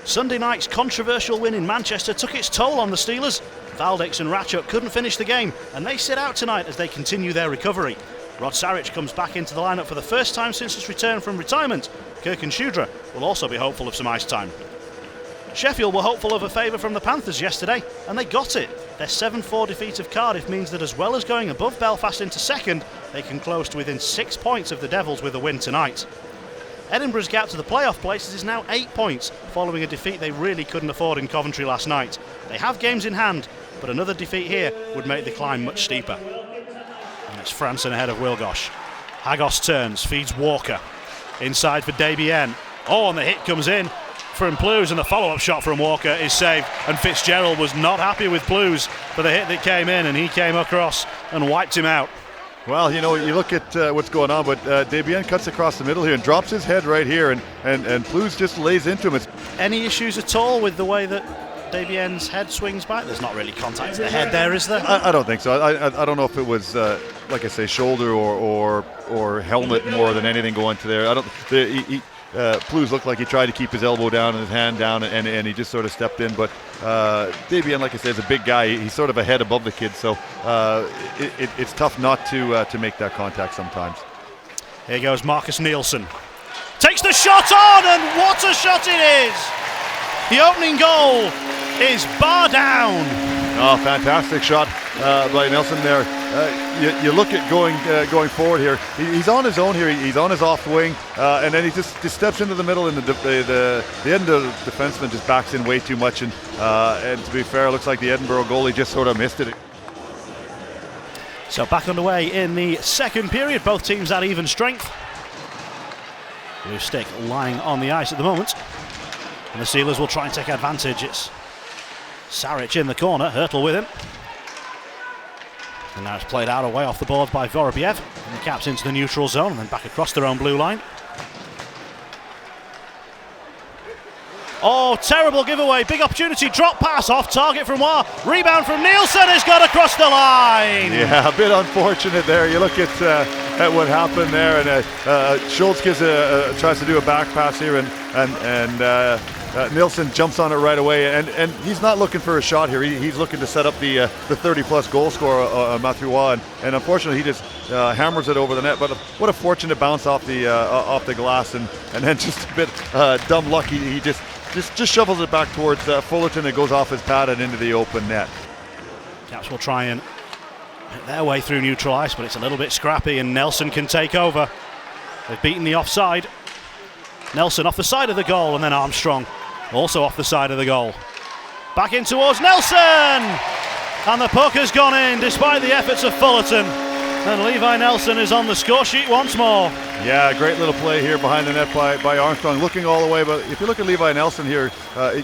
Sunday night's controversial win in Manchester took its toll on the Steelers. Valdix and Ratchuk couldn't finish the game, and they sit out tonight as they continue their recovery. Rod Sarich comes back into the lineup for the first time since his return from retirement. Kirk and Shudra will also be hopeful of some ice time. Sheffield were hopeful of a favour from the Panthers yesterday, and they got it. Their 7-4 defeat of Cardiff means that as well as going above Belfast into second, they can close to within 6 points of the Devils with a win tonight. Edinburgh's gap to the playoff places is now 8 points, following a defeat they really couldn't afford in Coventry last night. They have games in hand, but another defeat here would make the climb much steeper. And it's Franson ahead of Wilgosh. Hagos turns, feeds Walker. Inside for Debian. Oh, and the hit comes in from Plews, and the follow-up shot from Walker is saved. And Fitzgerald was not happy with Plews for the hit that came in, and he came across and wiped him out. Well, you know, you look at what's going on, but Debian cuts across the middle here and drops his head right here, and Plews just lays into him. Any issues at all with the way that Debian's head swings back? There's not really contact to the head there, is there? I don't think so. I don't know if it was, like I say, shoulder or helmet more than anything going to there. Plews looked like he tried to keep his elbow down and his hand down, and he just sort of stepped in. But Debian, like I said, is a big guy. He's sort of a head above the kid, so it's tough not to make that contact sometimes. Here goes Marcus Nielsen. Takes the shot on, and what a shot it is! The opening goal is bar down. Oh, fantastic shot by Nelson there. You look at going forward here. He's on his own here. He's on his off wing, and then he just steps into the middle, and the Edinburgh defenseman just backs in way too much. And to be fair, it looks like the Edinburgh goalie just sort of missed it. So back underway in the second period. Both teams at even strength. Blue stick lying on the ice at the moment, and the Steelers will try and take advantage. It's Sarich in the corner, Hurtle with him. And now it's played out away off the boards by Vorobiev. And the Caps into the neutral zone and then back across their own blue line. Oh, terrible giveaway. Big opportunity. Drop pass off target from War. Rebound from Nielsen has got across the line. Yeah, a bit unfortunate there. You look at what happened there, and Schultz tries to do a back pass here, and Nielsen jumps on it right away, and he's not looking for a shot here. He's looking to set up the 30-plus goal scorer, Matthew Waugh, and unfortunately he just hammers it over the net. But what a fortunate bounce off the glass, and then just a bit dumb luck. He just shovels it back towards Fullerton. It goes off his pad and into the open net. Caps will try and make their way through neutral ice, but it's a little bit scrappy, and Nelson can take over. They've beaten the offside. Nelson off the side of the goal, and then Armstrong also off the side of the goal. Back in towards Nelson! And the puck has gone in despite the efforts of Fullerton. And Levi Nelson is on the score sheet once more. Yeah, great little play here behind the net by Armstrong, looking all the way. But if you look at Levi Nelson here,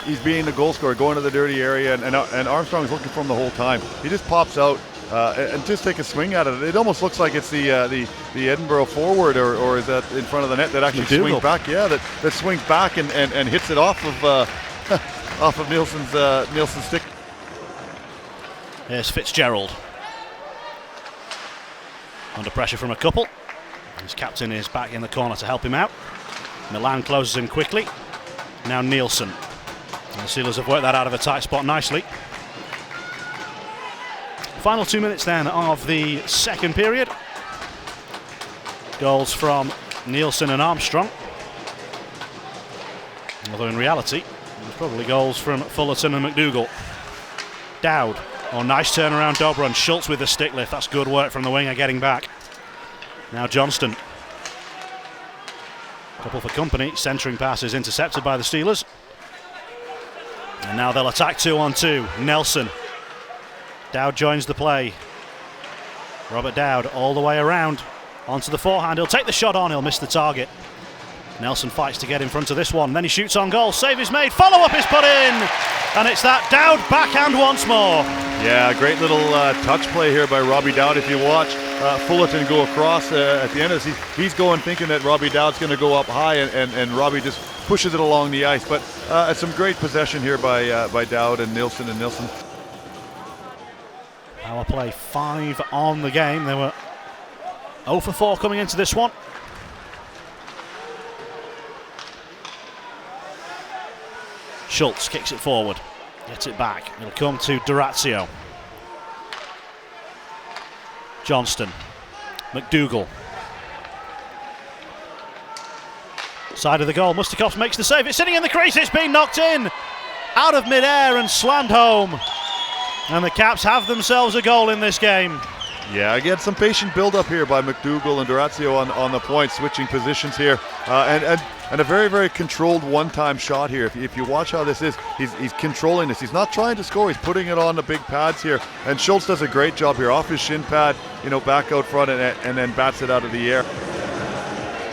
he's being the goal scorer, going to the dirty area, and Armstrong's looking for him the whole time. He just pops out and just take a swing at it. It almost looks like it's the Edinburgh forward, or is that in front of the net that actually swings back? Yeah, that swings back and hits it off of off of Nielsen's stick. Here's Fitzgerald. Under pressure from a couple. His captain is back in the corner to help him out. Milan closes him quickly. Now Nielsen. And the Steelers have worked that out of a tight spot nicely. Final 2 minutes then of the second period. Goals from Nielsen and Armstrong. Although in reality, there's probably goals from Fullerton and McDougall. Dowd. Oh, nice turnaround, Dobron. Schultz with the stick lift. That's good work from the winger getting back. Now Johnston. Couple for company. Centering pass is intercepted by the Steelers. And now they'll attack 2-on-2. Nelson. Dowd joins the play. Robert Dowd all the way around. Onto the forehand. He'll take the shot on. He'll miss the target. Nelson fights to get in front of this one. Then he shoots on goal. Save is made. Follow-up is put in. And it's that Dowd backhand once more. Yeah, great little touch play here by Robbie Dowd. If you watch Fullerton go across at the end of this, he's going thinking that Robbie Dowd's going to go up high, and Robbie just pushes it along the ice. But some great possession here by Dowd and Nielsen. Power play 5 on the game. They were 0 for 4 coming into this one. Schultz kicks it forward, gets it back. It'll come to D'Orazio. Johnston, McDougall. Side of the goal, Mustakovs makes the save. It's sitting in the crease, it's been knocked in. Out of mid-air and slammed home. And the Caps have themselves a goal in this game. Yeah, again, some patient build-up here by McDougall and D'Orazio on the point, switching positions here. And a very, very controlled one-time shot here. If you watch how this is, he's controlling this. He's not trying to score. He's putting it on the big pads here. And Schultz does a great job here. Off his shin pad, back out front and then bats it out of the air.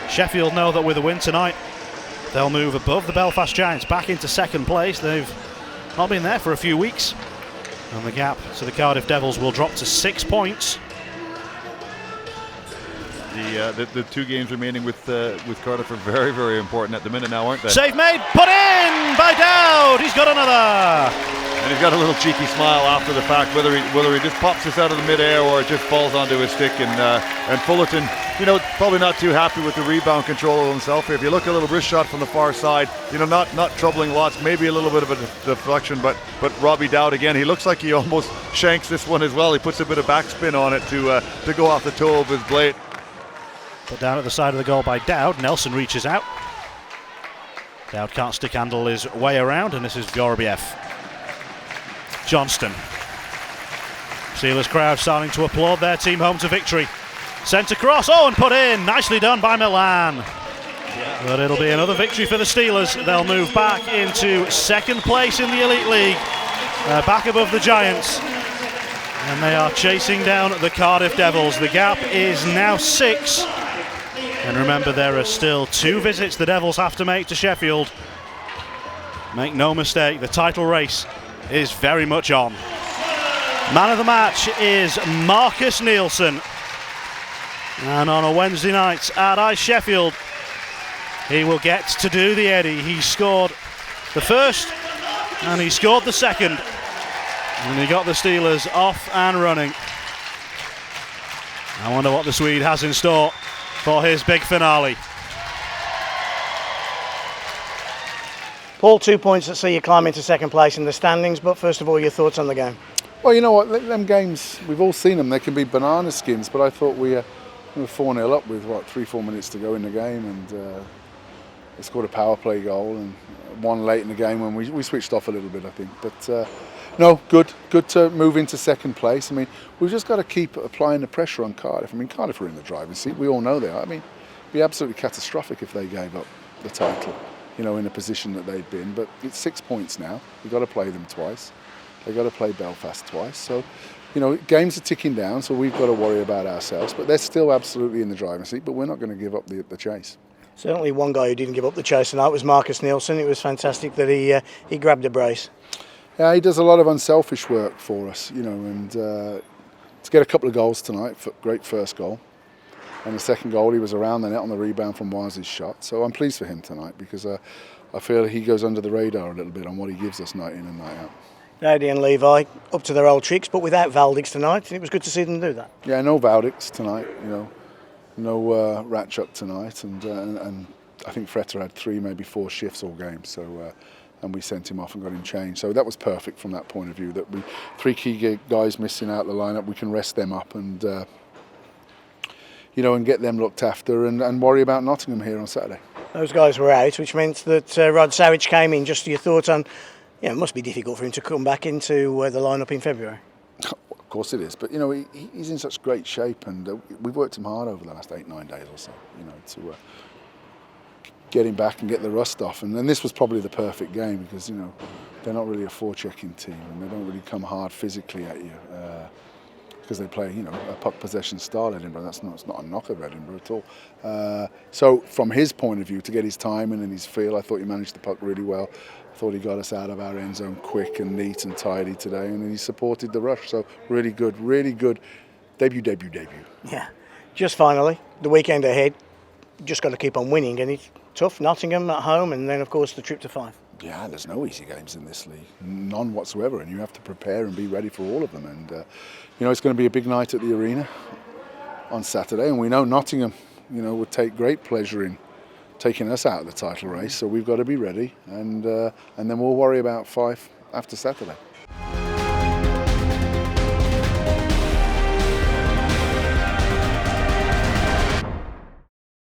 Sheffield know that with a win tonight, they'll move above the Belfast Giants back into second place. They've not been there for a few weeks. And the gap to the Cardiff Devils will drop to 6 points. The 2 games remaining with Cardiff are very, very important at the minute now, aren't they? Save made, put in by Dowd. He's got another. And he's got a little cheeky smile after the fact, whether he just pops this out of the mid-air or it just falls onto his stick. And Fullerton, probably not too happy with the rebound control of himself here. If you look a little wrist shot from the far side, not troubling lots, maybe a little bit of a deflection, but Robbie Dowd again, he looks like he almost shanks this one as well. He puts a bit of backspin on it to go off the toe of his blade. Put down at the side of the goal by Dowd. Nelson reaches out. Dowd can't stick handle his way around, and this is Vorobiev. Johnston. Steelers crowd starting to applaud their team home to victory. Sent across, and put in. Nicely done by Milan. But it'll be another victory for the Steelers. They'll move back into second place in the Elite League, back above the Giants. And they are chasing down the Cardiff Devils. The gap is now 6. And remember, there are still 2 visits the Devils have to make to Sheffield. Make no mistake, the title race is very much on. Man of the match is Marcus Nielsen. And on a Wednesday night at Ice Sheffield, he will get to do the Eddie. He scored the first and he scored the second. And he got the Steelers off and running. I wonder what the Swede has in store for his big finale. Paul, 2 points that see you climb into second place in the standings, but first of all, your thoughts on the game? Well, you know what, them games, we've all seen them, they can be banana skins, but I thought we were 4-0 up with, 3-4 minutes to go in the game, and they scored a power play goal, and one late in the game when we switched off a little bit, I think. But no, good to move into second place. I mean, we've just got to keep applying the pressure on Cardiff. I mean, Cardiff are in the driving seat, we all know they are. I mean, it'd be absolutely catastrophic if they gave up the title, in a position that they'd been. But it's 6 points now, we've got to play them twice. They've got to play Belfast twice. So, games are ticking down, so we've got to worry about ourselves. But they're still absolutely in the driving seat, but we're not going to give up the chase. Certainly one guy who didn't give up the chase tonight was Marcus Nielsen. It was fantastic that he grabbed a brace. Yeah, he does a lot of unselfish work for us, and to get a couple of goals tonight, great first goal. And the second goal, he was around the net on the rebound from Waz's shot. So I'm pleased for him tonight because I feel he goes under the radar a little bit on what he gives us night in and night out. Eddie and Levi up to their old tricks, but without Valdix tonight, and it was good to see them do that. Yeah, no Valdix tonight, no Ratchuk tonight, and I think Fretter had 3, maybe 4 shifts all game. So. And we sent him off and got him changed. So that was perfect from that point of view, that 3 key guys missing out the lineup, we can rest them up and and get them looked after and worry about Nottingham here on Saturday. Those guys were out, which meant that Rod Savage came in. Just your thoughts on, it must be difficult for him to come back into the lineup in February. Of course it is, but he's in such great shape, and we've worked him hard over the last 8-9 days or so, to get him back and get the rust off. And then this was probably the perfect game because, they're not really a forechecking team and they don't really come hard physically at you because they play, a puck possession style Edinburgh. It's not a knock of Edinburgh at all. So from his point of view, to get his timing and his feel, I thought he managed the puck really well. I thought he got us out of our end zone quick and neat and tidy today, and he supported the rush. So really good debut. Yeah. Just finally, the weekend ahead, just got to keep on winning, and it's tough. Nottingham at home, and then of course the trip to Fife. Yeah, there's no easy games in this league, none whatsoever, and you have to prepare and be ready for all of them. And it's going to be a big night at the arena on Saturday, and we know Nottingham, would take great pleasure in taking us out of the title race. So we've got to be ready, and then we'll worry about Fife after Saturday.